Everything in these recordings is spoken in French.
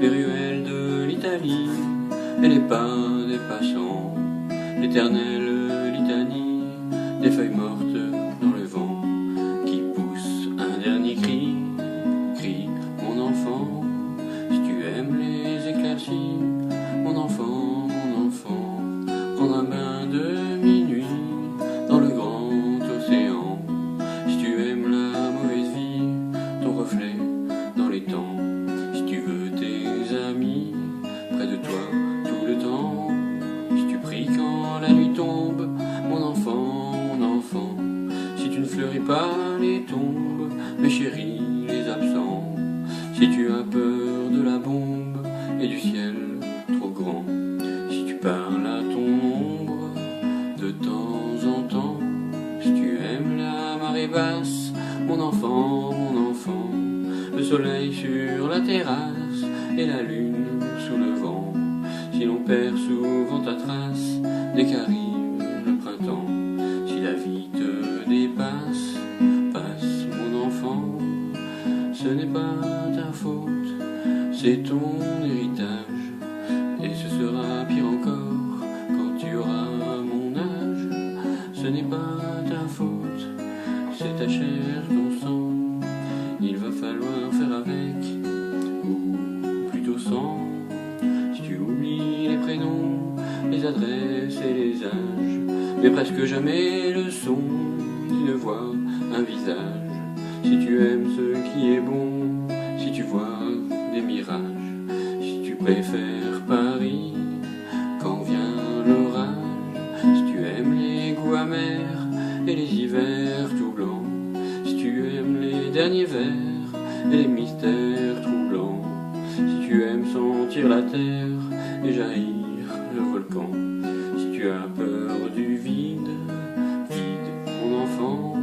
les ruelles de l'Italie et les pas des passants, l'éternelle litanie des feuilles mortes dans le vent qui pousse un dernier cri, crie mon enfant, si tu aimes les éclaircies, mon enfant, prendre un bain de minuit dans le grand océan, si tu aimes la mauvaise vie, ton reflet dans les temps, si tu veux tes amis près de toi tout le temps, si tu pries quand la nuit tombe, mon enfant, si tu ne fleuris pas les tombes, mes chéris les absents, si tu as peur de la bombe et du ciel trop grand, si tu parles à ton ombre de temps en temps, si tu aimes la marée basse, mon enfant, le soleil sur la terrasse et la lune sous le vent, si l'on perd souvent ta trace dès qu'arrive le printemps, si la vie te dépasse, passe mon enfant, ce n'est pas ta faute, c'est ton héritage, et ce sera pire encore quand tu auras mon âge, ce n'est pas ta faute, c'est ta chair, ton sang, il va falloir faire avec, ou plutôt sans, si tu oublies les prénoms, les adresses et les âges, mais presque jamais le son d'une voix, un visage, si tu aimes ce qui est bon, si tu vois des mirages, si tu préfères Paris quand vient l'orage, si tu aimes les goûts amers et les hivers tout blancs, si tu aimes les derniers vers et les mystères troublants, si tu aimes sentir la terre et jaillir le volcan, si tu as peur du vide, mon enfant,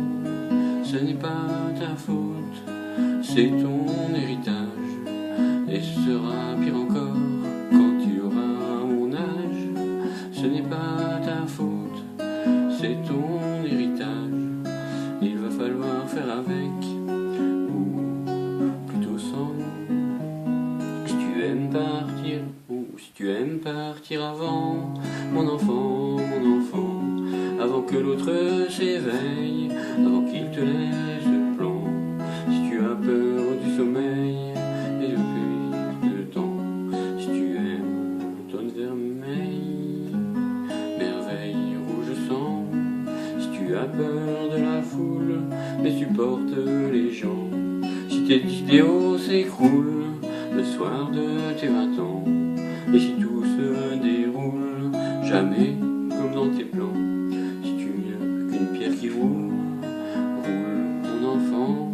ce n'est pas ta faute, c'est ton héritage, et ce sera pire encore quand tu auras mon âge, ce n'est pas ta faute, c'est ton héritage, il va falloir faire avec, ou plutôt sans, si tu aimes partir, ou si tu aimes partir avant, mon enfant, avant que l'autre s'éveille, avant qu'il te laisse le plan, si tu as peur du sommeil et de plus de temps, si tu aimes l'automne vermeil, merveille rouge sang, si tu as peur de la foule, mais supporte les gens, si tes idéaux s'écroulent le soir de tes 20 ans, et si tout se déroule jamais comme dans tes plans, si tu n'as qu'une pierre qui roule, mon enfant,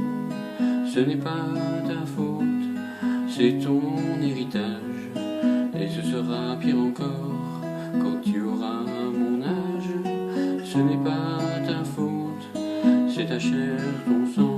ce n'est pas ta faute, c'est ton héritage, et ce sera pire encore quand tu auras mon âge, ce n'est pas ta faute, c'est ta chair, ton sang.